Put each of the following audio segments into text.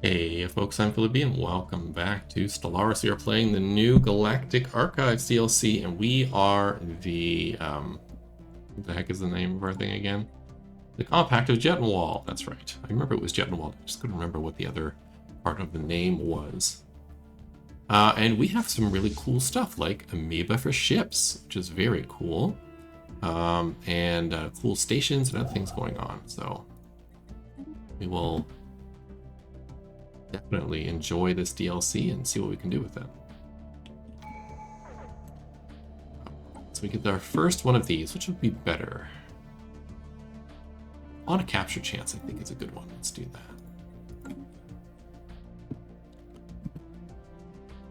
Hey folks, I'm Philippi and welcome back to Stellaris. We are playing the new Galactic Archives DLC and we are what the heck is the name of our thing again? The Compact of Jettenwald, that's right. I remember it was Jettenwald, I just couldn't remember what the other part of the name was. And we have some really cool stuff like amoeba for ships, which is very cool. And cool stations and other things going on, so we will definitely enjoy this DLC and see what we can do with it. So we get our first one of these, which would be better. On a capture chance, I think is a good one. Let's do that.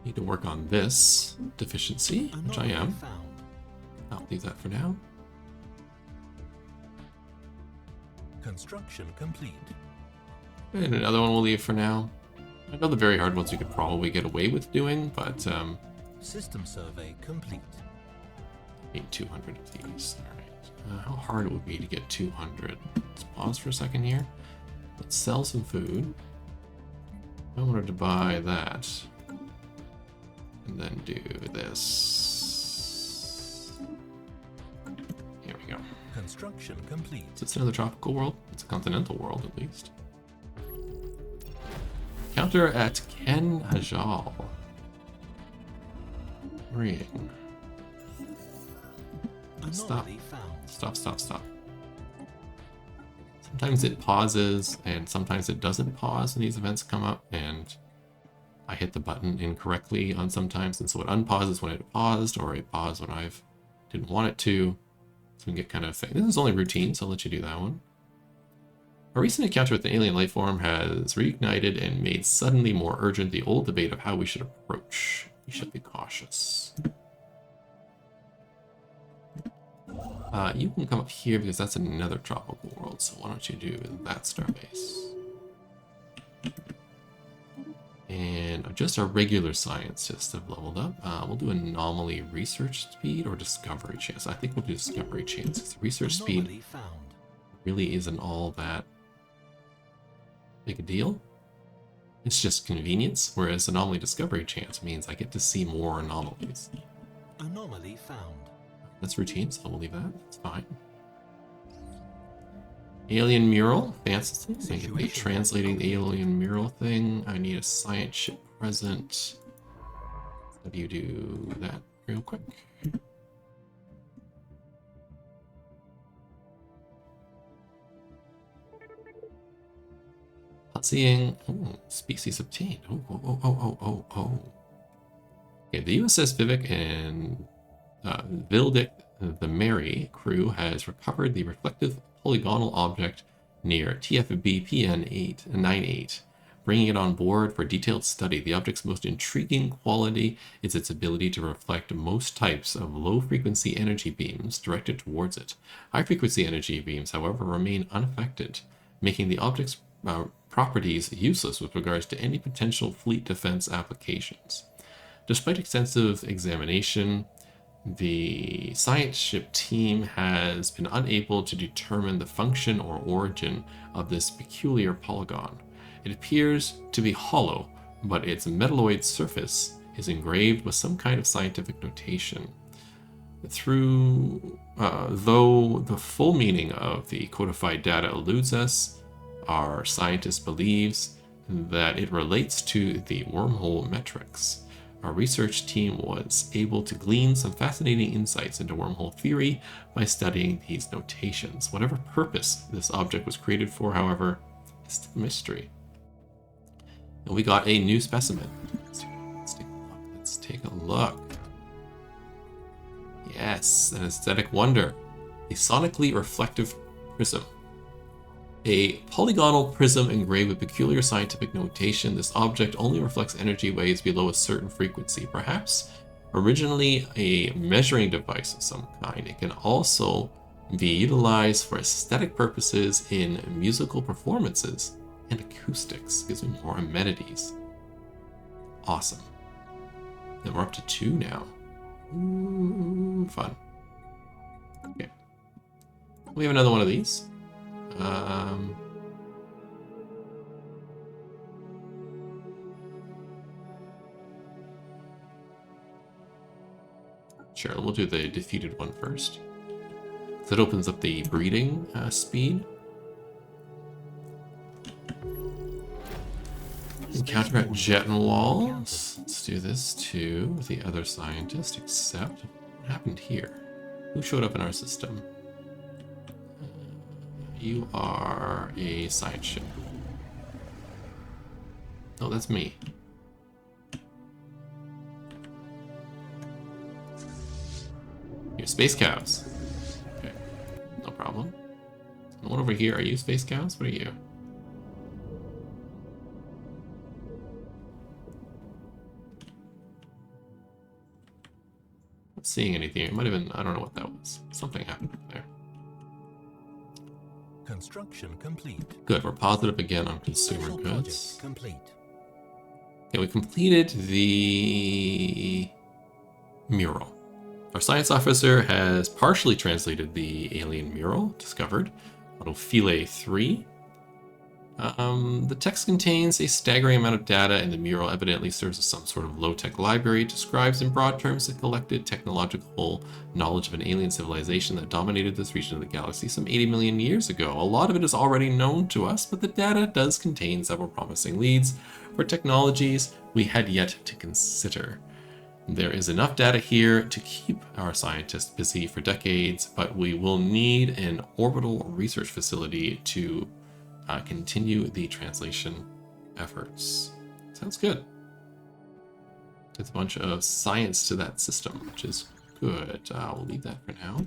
Need to work on this deficiency, which I am. I'll leave that for now. Construction complete. And another one we'll leave for now. I know the very hard ones you could probably get away with doing, but System survey complete. need 200 of these. All right. How hard it would be to get 200? Let's pause for a second here. Let's sell some food. I wanted to buy that, and then do this. Here we go. Construction complete. Is this another tropical world? It's a continental world, at least. Counter at Ken Hajal. Worrying. Stop. Stop, stop, stop. Sometimes it pauses, and sometimes it doesn't pause when these events come up, and I hit the button incorrectly on sometimes, and so it unpauses when it paused, or it paused when I didn't want it to. So we can get kind of thing. This is only routine, so I'll let you do that one. A recent encounter with an alien life form has reignited and made suddenly more urgent the old debate of how we should approach. We should be cautious. You can come up here because that's another tropical world, so why don't you do that starbase? And just our regular science just have leveled up. We'll do anomaly research speed or discovery chance. I think we'll do discovery chance. Research speed really isn't all that big a deal. It's just convenience, whereas anomaly discovery chance means I get to see more anomalies. Anomaly found. That's routine, so we'll leave that. It's fine. Alien mural, fancy. I can be translating the alien mural thing. I need a science ship present. Have you do that real quick? Seeing species obtained. Oh. Okay, the USS Vivek and Vildic the Mary crew has recovered the reflective polygonal object near TFB PN98, bringing it on board for detailed study. The object's most intriguing quality is its ability to reflect most types of low-frequency energy beams directed towards it. High-frequency energy beams, however, remain unaffected, making the object's properties useless with regards to any potential fleet defense applications. Despite extensive examination, the science ship team has been unable to determine the function or origin of this peculiar polygon. It appears to be hollow, but its metalloid surface is engraved with some kind of scientific notation. Though the full meaning of the codified data eludes us, our scientist believes that it relates to the wormhole metrics. Our research team was able to glean some fascinating insights into wormhole theory by studying these notations. Whatever purpose this object was created for, however, is still a mystery. And we got a new specimen. Let's take a look. Yes, an aesthetic wonder. A sonically reflective prism. A polygonal prism engraved with peculiar scientific notation. This object only reflects energy waves below a certain frequency. Perhaps originally a measuring device of some kind, it can also be utilized for aesthetic purposes in musical performances and acoustics. Gives me more amenities. Awesome. And we're up to 2 now. Ooh, fun. Okay. We have another one of these. Sure, we'll do the defeated one first. So that opens up the breeding speed. Encounter at Jettenwald. Let's do this to the other scientist, except what happened here? Who showed up in our system? You are a science ship. Oh, that's me. You're space cows. Okay, no problem. The one over here, are you space cows? What are you? Not seeing anything. It might have been, I don't know what that was. Something happened there. Construction complete. Good, we're positive again on consumer Special goods. project complete. Okay, we completed the mural. Our science officer has partially translated the alien mural discovered on Ophile 3. The text contains a staggering amount of data, and the mural evidently serves as some sort of low-tech library. It describes in broad terms the collected technological knowledge of an alien civilization that dominated this region of the galaxy some 80 million years ago. A lot of it is already known to us, but the data does contain several promising leads for technologies we had yet to consider. There is enough data here to keep our scientists busy for decades, but we will need an orbital research facility to continue the translation efforts. Sounds good. It's a bunch of science to that system, which is good. We'll leave that for now.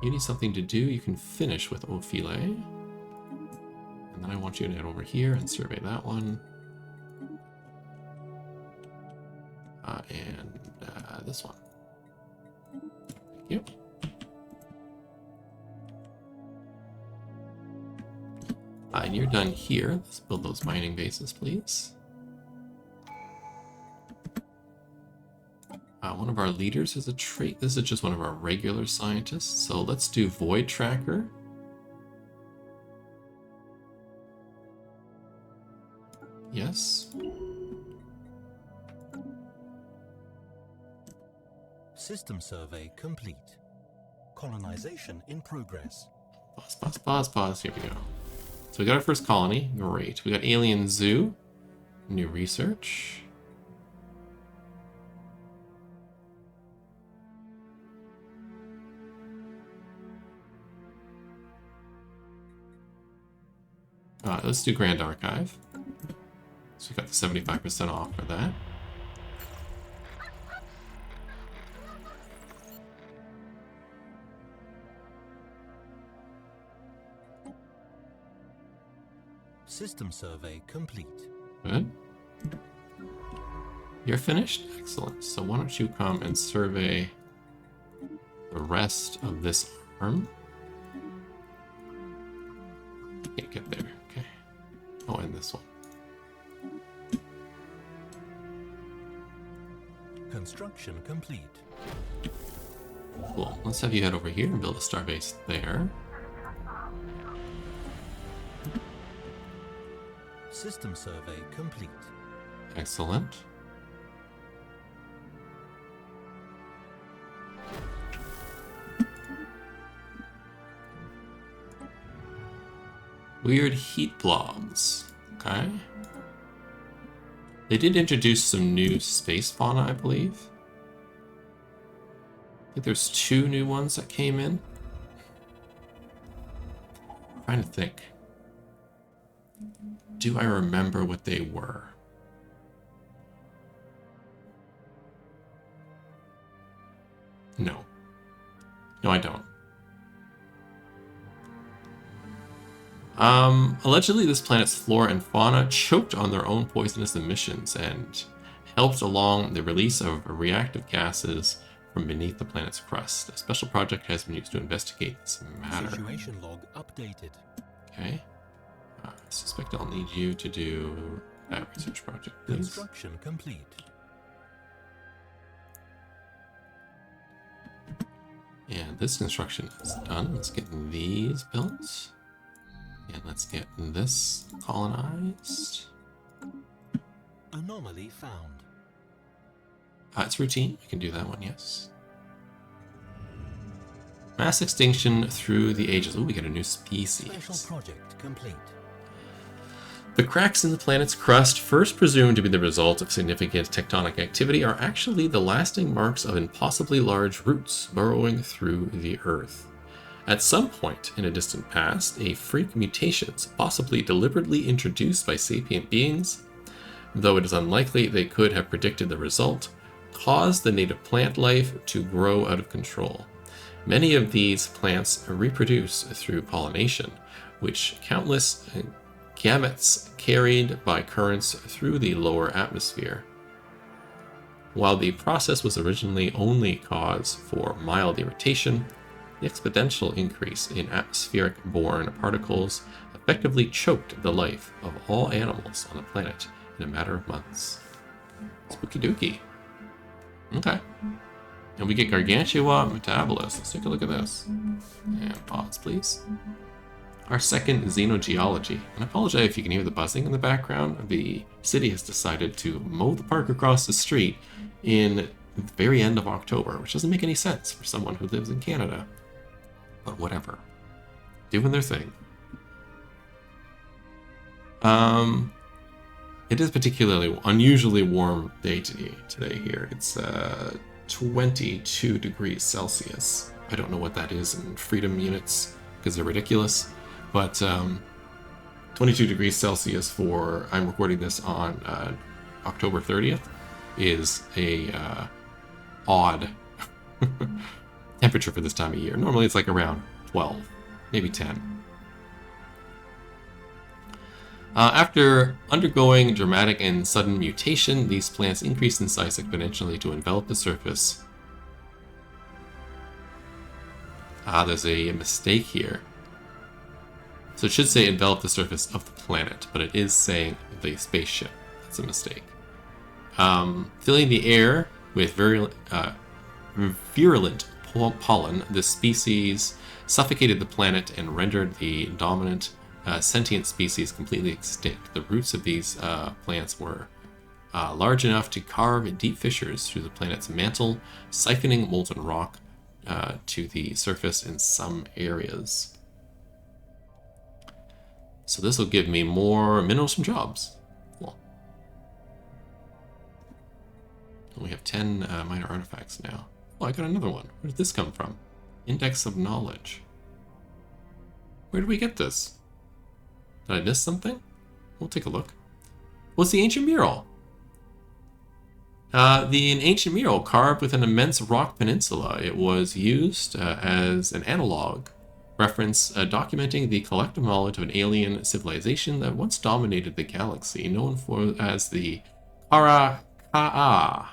You need something to do. You can finish with Ophile. And then I want you to head over here and survey that one. And this one. Thank you. And you're done here. Let's build those mining bases, please. One of our leaders has a trait. This is just one of our regular scientists. So let's do Void Tracker. Yes. System survey complete. Colonization in progress. Pause. Here we go. So we got our first colony. Great. We got Alien Zoo. New research. Let's do Grand Archive. So we got the 75% off for that. System survey complete. Good. You're finished? Excellent. So why don't you come and survey the rest of this arm? Can't get there. Okay. Oh, and this one. Construction complete. Cool. Let's have you head over here and build a starbase there. System survey complete. Excellent. Weird heat blobs. Okay. They did introduce some new space fauna, I believe. I think there's 2 new ones that came in. I'm trying to think. Do I remember what they were? No. No, I don't. Allegedly, this planet's flora and fauna choked on their own poisonous emissions and helped along the release of reactive gases from beneath the planet's crust. A special project has been used to investigate this matter. Situation log updated. Okay. I suspect I'll need you to do that research project, please. Construction complete. And this construction is done. Let's get these built. And let's get this colonized. Anomaly found. It's routine. We can do that one, yes. Mass extinction through the ages. Oh, we get a new species. Special project complete. The cracks in the planet's crust, first presumed to be the result of significant tectonic activity, are actually the lasting marks of impossibly large roots burrowing through the Earth. At some point in a distant past, a freak mutations, possibly deliberately introduced by sapient beings, though it is unlikely they could have predicted the result, caused the native plant life to grow out of control. Many of these plants reproduce through pollination, which countless gametes carried by currents through the lower atmosphere. While the process was originally only cause for mild irritation, the exponential increase in atmospheric-borne particles effectively choked the life of all animals on the planet in a matter of months. Spooky dooky. Okay. And we get Gargantua Metabolus. Let's take a look at this. And pause, please. Our second xenogeology. And I apologize if you can hear the buzzing in the background. The city has decided to mow the park across the street in the very end of October, which doesn't make any sense for someone who lives in Canada. But whatever. Doing their thing. It is particularly unusually warm day today here. It's 22 degrees Celsius. I don't know what that is in freedom units because they're ridiculous. But 22 degrees Celsius for, I'm recording this on October 30th, is a odd temperature for this time of year. Normally it's like around 12, maybe 10. After undergoing dramatic and sudden mutation, these plants increase in size exponentially to envelop the surface. There's a mistake here. So it should say envelop the surface of the planet, but it is saying the spaceship. That's a mistake. Filling the air with virulent pollen, this species suffocated the planet and rendered the dominant sentient species completely extinct. The roots of these plants were large enough to carve deep fissures through the planet's mantle, siphoning molten rock to the surface in some areas. So this will give me more minerals from jobs. Cool. We have 10 minor artifacts now. Oh, I got another one. Where did this come from? Index of Knowledge. Where did we get this? Did I miss something? We'll take a look. What's the ancient mural? An ancient mural carved with an immense rock peninsula. It was used as an analog reference documenting the collective knowledge of an alien civilization that once dominated the galaxy, known as the Karaka'a.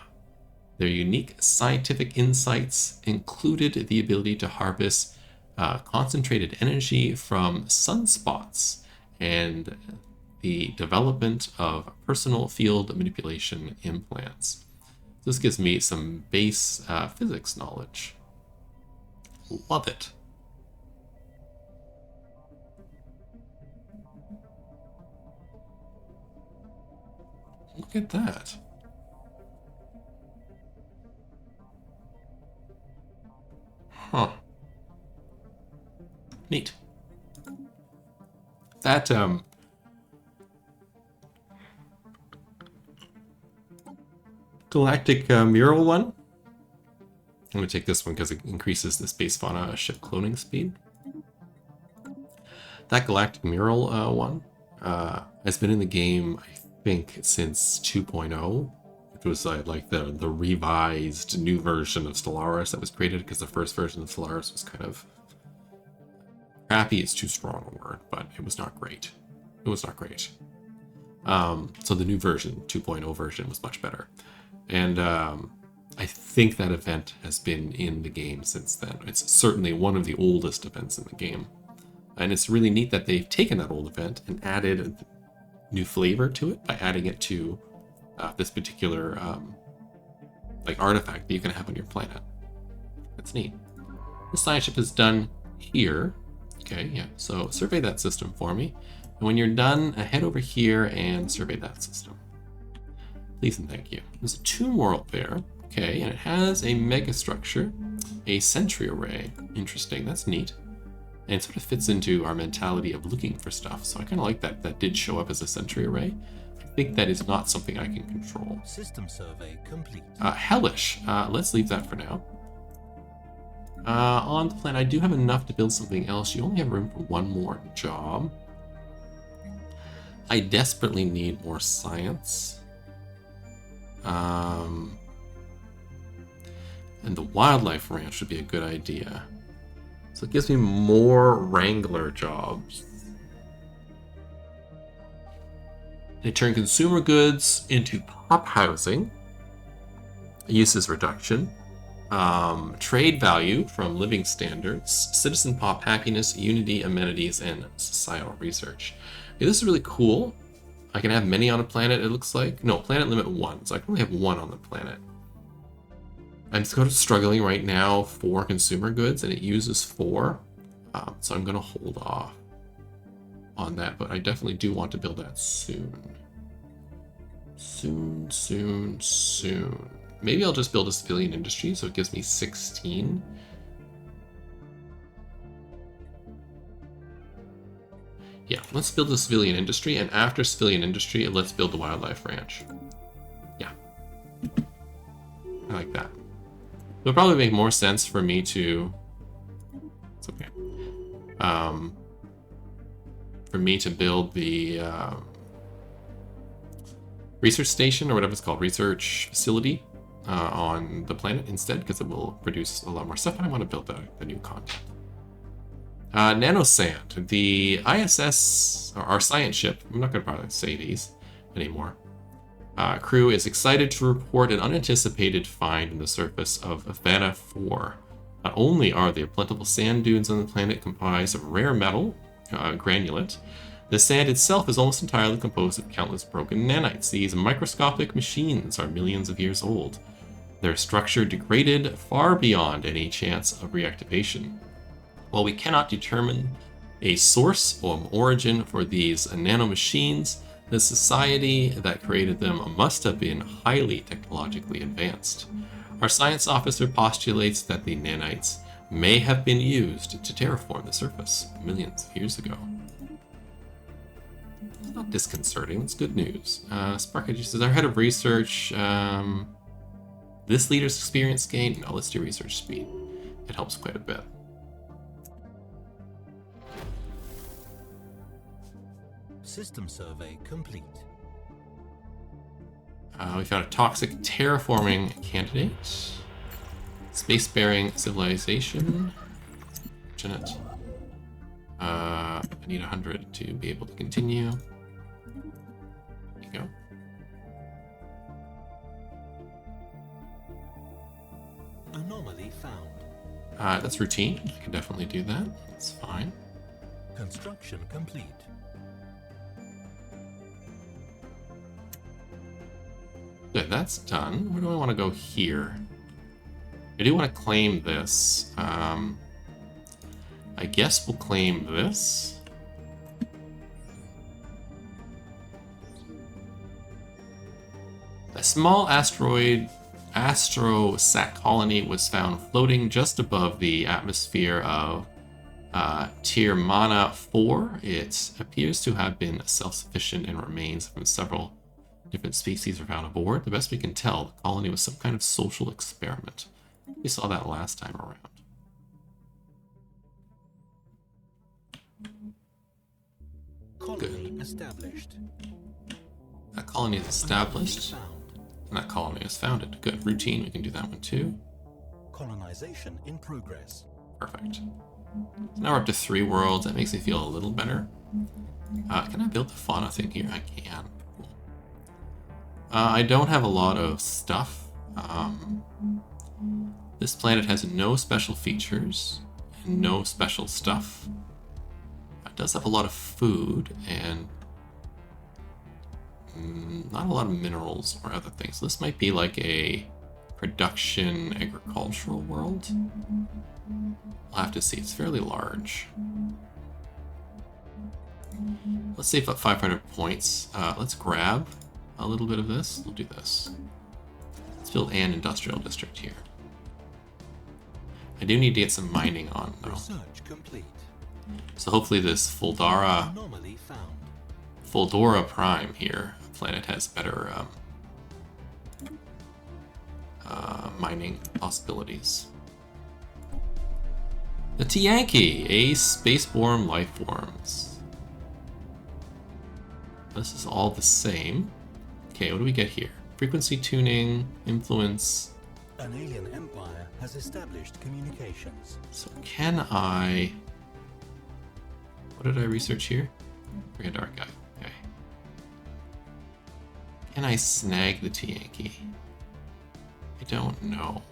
Their unique scientific insights included the ability to harvest concentrated energy from sunspots and the development of personal field manipulation implants. This gives me some base physics knowledge. Love it. Look at that. Huh. Neat. That, galactic mural one. I'm going to take this one because it increases the space fauna ship cloning speed. That galactic mural one has been in the game, I think, since 2.0. It was like the revised new version of Stellaris that was created because the first version of Stellaris was kind of crappy. It's too strong a word, but it was not great. It was not great. So the new version, 2.0 version, was much better. And I think that event has been in the game since then. It's certainly one of the oldest events in the game. And it's really neat that they've taken that old event and added new flavor to it by adding it to this particular like artifact that you can have on your planet. That's neat. The science ship is done here. Okay, yeah. So survey that system for me. And when you're done, head over here and survey that system. Please and thank you. There's a tomb world there. Okay, and it has a megastructure, a sentry array. Interesting, that's neat. And it sort of fits into our mentality of looking for stuff. So I kind of like that that did show up as a sentry array. I think that is not something I can control. System survey complete. Hellish. Let's leave that for now. On the plan, I do have enough to build something else. You only have room for one more job. I desperately need more science. And the wildlife ranch would be a good idea. So it gives me more wrangler jobs. They turn consumer goods into pop housing. Uses reduction. Trade value from living standards. Citizen pop happiness, unity, amenities, and societal research. Okay, this is really cool. I can have many on a planet, it looks like. No, planet limit 1. So I can only have 1 on the planet. I'm sort of struggling right now for consumer goods, and it uses 4. So I'm going to hold off on that, but I definitely do want to build that soon. Soon. Maybe I'll just build a civilian industry, so it gives me 16. Yeah, let's build a civilian industry, and after civilian industry, let's build the wildlife ranch. Yeah. I like that. It'll probably make more sense for me to... It's okay. For me to build the research station, or whatever it's called, research facility, on the planet instead, because it will produce a lot more stuff, and I want to build the new content. Nanosand, the ISS, or our science ship, I'm not going to probably say these anymore, crew is excited to report an unanticipated find in the surface of Havana 4. Not only are there plentiful sand dunes on the planet comprised of rare metal, granulate, the sand itself is almost entirely composed of countless broken nanites. These microscopic machines are millions of years old. Their structure degraded far beyond any chance of reactivation. While we cannot determine a source or origin for these nanomachines, the society that created them must have been highly technologically advanced. Our science officer postulates that the nanites may have been used to terraform the surface millions of years ago. It's not disconcerting, it's good news. Sparkage says, our head of research, this leader's experience gain? No, let's do research speed. It helps quite a bit. System survey complete. We found a toxic terraforming candidate. Space-bearing civilization. Fortunate. I need 100 to be able to continue. There you go. Anomaly found. That's routine. I can definitely do that. That's fine. Construction complete. Good, that's done. Where do I want to go here? I do want to claim this. I guess we'll claim this. A small astrosat colony was found floating just above the atmosphere of Tirmana 4. It appears to have been self-sufficient and remains from several different species are found aboard. The best we can tell, the colony was some kind of social experiment. We saw that last time around. Colony established. That colony is established, and that colony is founded. Good. Routine, we can do that one too. Colonization in progress. Perfect. So now we're up to 3 worlds. That makes me feel a little better. Can I build the fauna thing here? I can. Cool. I don't have a lot of stuff. This planet has no special features and no special stuff. It does have a lot of food and not a lot of minerals or other things. This might be like a production agricultural world. I'll have to see. It's fairly large. Let's save up 500 points. Let's grab a little bit of this. We'll do this. Let's build an industrial district here. I do need to get some mining on, though. Research complete. So hopefully this Anomaly found. Fuldora Prime here planet has better mining possibilities. The Tianki, a spaceborne life forms. This is all the same. Okay, what do we get here? Frequency tuning, influence. An alien empire has established communications. So can I... What did I research here? Forget our guy. Okay. Can I snag the Tianki? I don't know.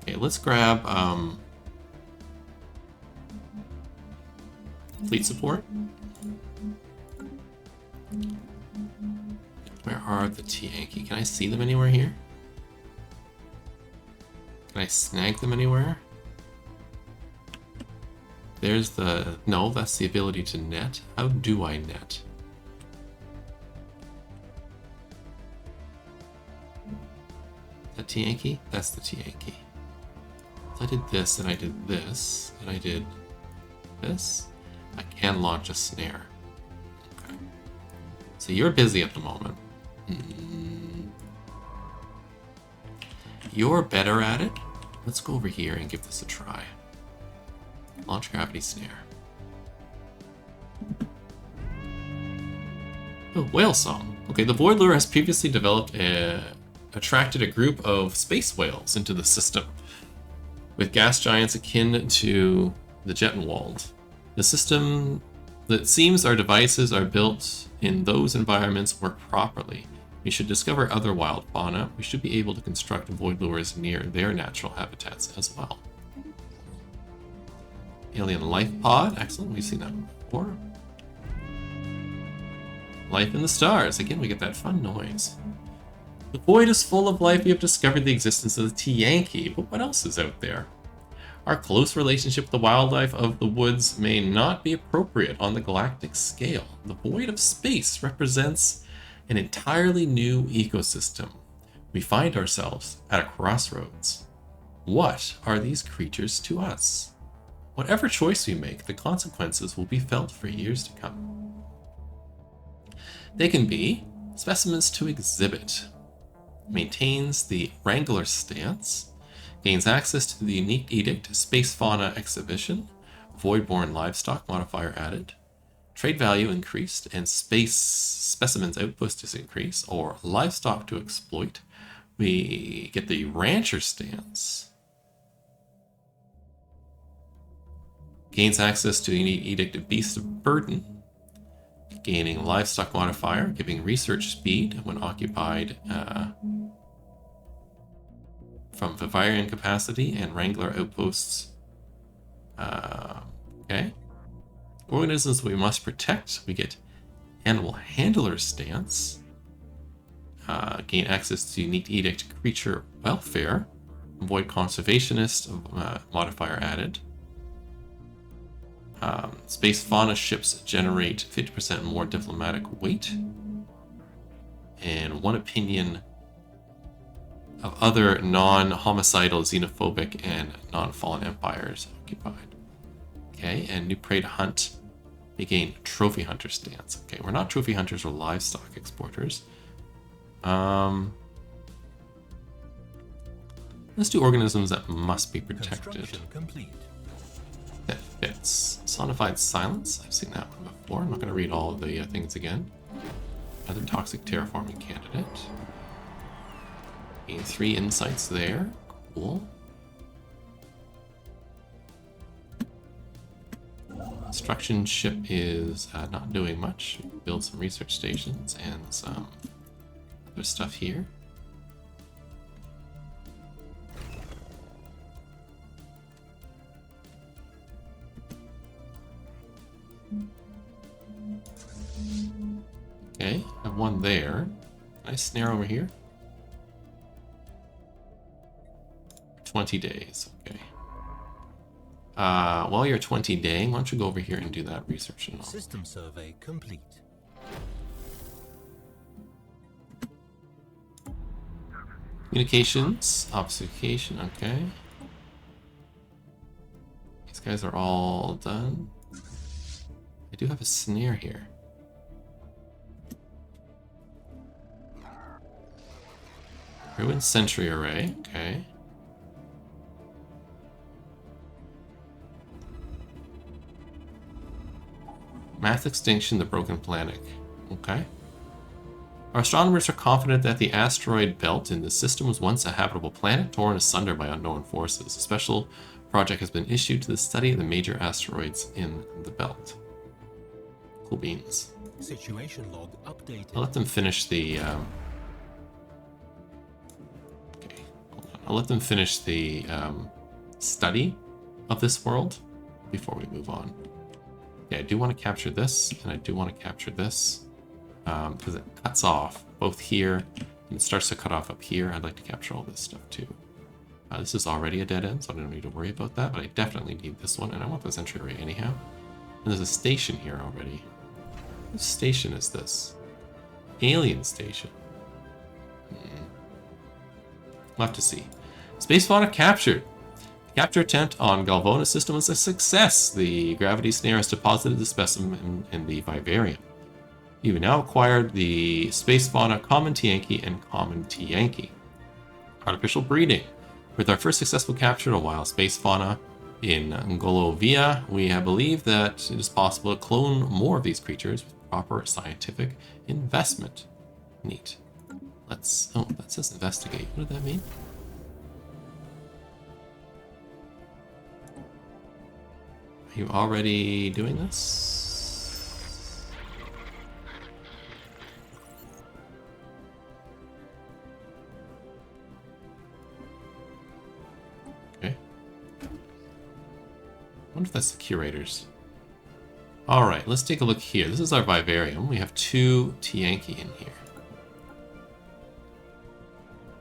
Okay, let's grab fleet support. Where are the Tianki? Can I see them anywhere here? Can I snag them anywhere? There's the... No, that's the ability to net. How do I net? That Tianki? That's the Tianki. So I did this, and I did this, and I did this. I can launch a snare. Okay. So you're busy at the moment. You're better at it. Let's go over here and give this a try. Launch gravity snare. Oh, whale song. Okay, the Void Lure has previously attracted a group of space whales into the system, with gas giants akin to the Jettenwald. The system that seems our devices are built in those environments work properly. We should discover other wild fauna. We should be able to construct void lures near their natural habitats as well. Alien life pod. Excellent. We've seen that one before. Life in the stars. Again, we get that fun noise. The void is full of life. We have discovered the existence of the Tianki, but what else is out there? Our close relationship with the wildlife of the woods may not be appropriate on the galactic scale. The void of space represents an entirely new ecosystem. We find ourselves at a crossroads. What are these creatures to us? Whatever choice we make, the consequences will be felt for years to come. They can be specimens to exhibit, maintains the Wrangler stance, gains access to the unique edict Space Fauna Exhibition, Voidborn Livestock modifier added, trade value increased and space specimens output is increased, or livestock to exploit. We get the Rancher stance, gains access to the unique edict Beast of Burden, gaining livestock modifier, giving research speed when occupied from Vivarium capacity and Wrangler outposts. Okay. Organisms we must protect. We get Animal Handler stance. Gain access to unique edict creature welfare. Avoid conservationist modifier added. Space fauna ships generate 50% more diplomatic weight. And one opinion of other non-homicidal, xenophobic, and non-fallen empires occupied. Okay, and new prey to hunt. We gain trophy hunter stance. Okay, we're not trophy hunters or livestock exporters. Let's do organisms that must be protected. Complete. That fits. Sonified silence. I've seen that one before. I'm not going to read all of the things again. Another toxic terraforming candidate. Gain 3 insights there. Cool. Construction ship is not doing much. Build some research stations and some other stuff here. Okay, I have one there. Nice snare over here. 20 days, okay. While you're 20 daying, why don't you go over here and do that research and all. System survey complete. Communications, obfuscation, okay. These guys are all done. I do have a snare here. Ruined sentry array, okay. Mass extinction, the broken planet, okay. Our astronomers are confident that the asteroid belt in the system was once a habitable planet torn asunder by unknown forces. A special project has been issued to study the major asteroids in the belt. Cool beans. Situation log updated. I'll let them finish the. Okay, hold on. I'll let them finish the study of this world before we move on. Yeah, I do want to capture this, and I do want to capture this. Because it cuts off both here and it starts to cut off up here. I'd like to capture all this stuff too. This is already a dead end, so I don't need to worry about that, but I definitely need this one, and I want this entry array anyhow. And there's a station here already. What station is this? Alien station. We'll have to see. Space fauna captured. The capture attempt on Galvona system was a success. The gravity snare has deposited the specimen in the vivarium. You've now acquired the space fauna Common Tianki and Common Tianki. Artificial breeding. With our first successful capture in a while, space fauna in Ngolovia, we have believed that it is possible to clone more of these creatures with proper scientific investment. Neat. Let's... Oh, that says investigate. What did that mean? Are you already doing this? I wonder if that's the curators. Alright, let's take a look here. This is our vivarium. We have 2 Tianki in here.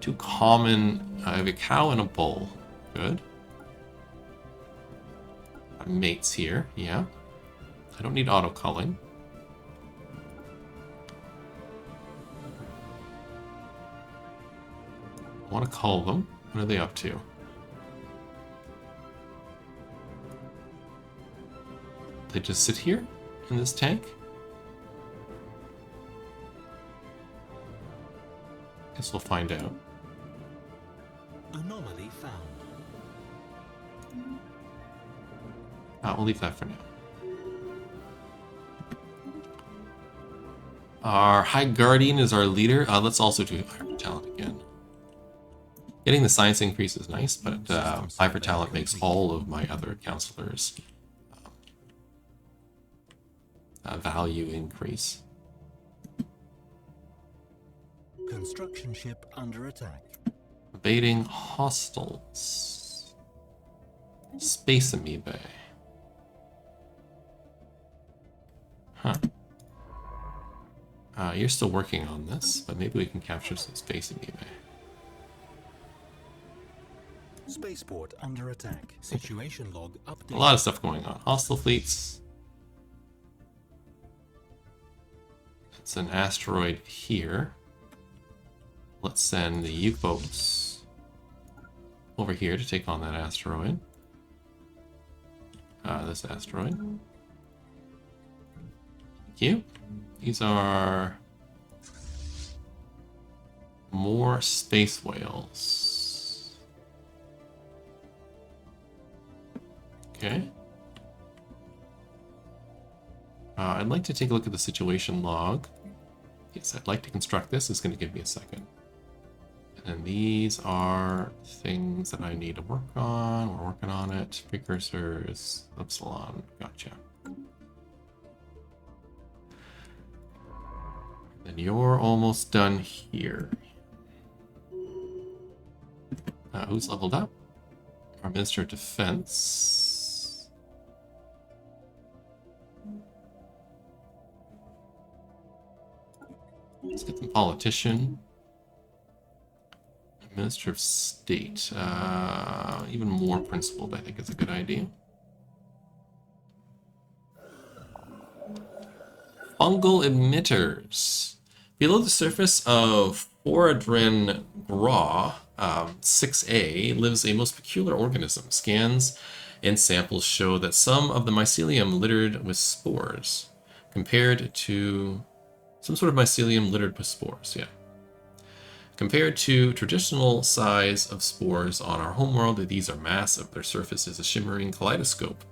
2 common... I have a cow and a bull. Good. Our mates here, yeah. I don't need auto-culling. I want to cull them. What are they up to? They just sit here in this tank? Guess we'll find out. Anomaly found. We'll leave that for now. Our High Guardian is our leader. Let's also do Hyper Talent again. Getting the science increase is nice, but Hyper Talent makes all of my other counselors value increase. Construction ship under attack. Evading hostiles. Space amoeba. Huh. You're still working on this, but maybe we can capture some space amoeba. Spaceport under attack. Situation log updated. A lot of stuff going on. Hostile fleets. It's an asteroid here. Let's send the U-boats over here to take on that asteroid. This asteroid. Thank you. These are more space whales. Okay. I'd like to take a look at the situation log. Yes, I'd like to construct this. It's going to give me a second. And these are things that I need to work on. We're working on it. Precursors, Epsilon. Gotcha. And you're almost done here. Who's leveled up? Our Minister of Defense. Let's get the politician. Minister of State. Even more principled, I think, is a good idea. Fungal emitters. Below the surface of Foradrin Gra 6A lives a most peculiar organism. Scans and samples show that some of the mycelium littered with spores, compared to some sort of mycelium littered with spores, yeah. Compared to traditional size of spores on our homeworld, these are massive. Their surface is a shimmering kaleidoscope,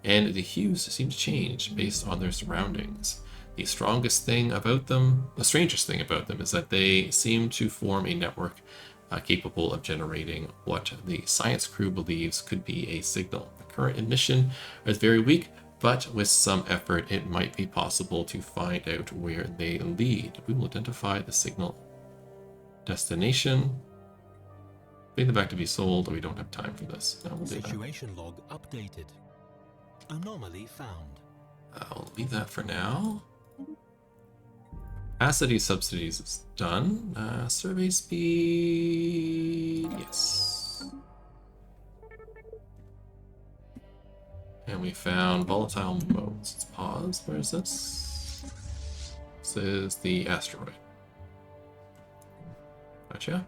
and the hues seem to change based on their surroundings. The strangest thing about them is that they seem to form a network capable of generating what the science crew believes could be a signal. The current emission is very weak, but with some effort, it might be possible to find out where they lead. We will identify the signal destination. Bring them back to be sold. We don't have time for this. No, we'll do that. Situation log updated. Anomaly found. I'll leave that for now. Capacity subsidies is done. Survey speed, yes. And we found volatile modes. Let's pause. Where is this? This is the asteroid. Gotcha.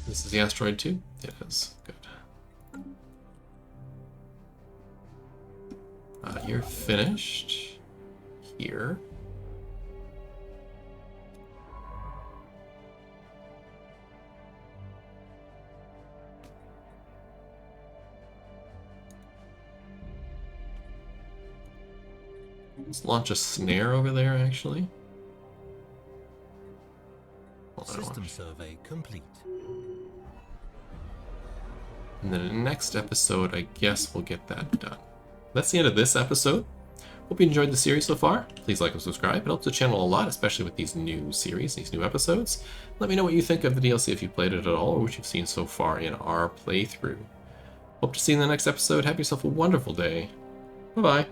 This is the asteroid too? It is. Good. You're finished here. Let's launch a snare over there, actually. System survey complete. And then in the next episode, I guess we'll get that done. That's the end of this episode. Hope you enjoyed the series so far. Please like and subscribe. It helps the channel a lot, especially with these new series, these new episodes. Let me know what you think of the DLC if you played it at all, or what you've seen so far in our playthrough. Hope to see you in the next episode. Have yourself a wonderful day. Bye-bye.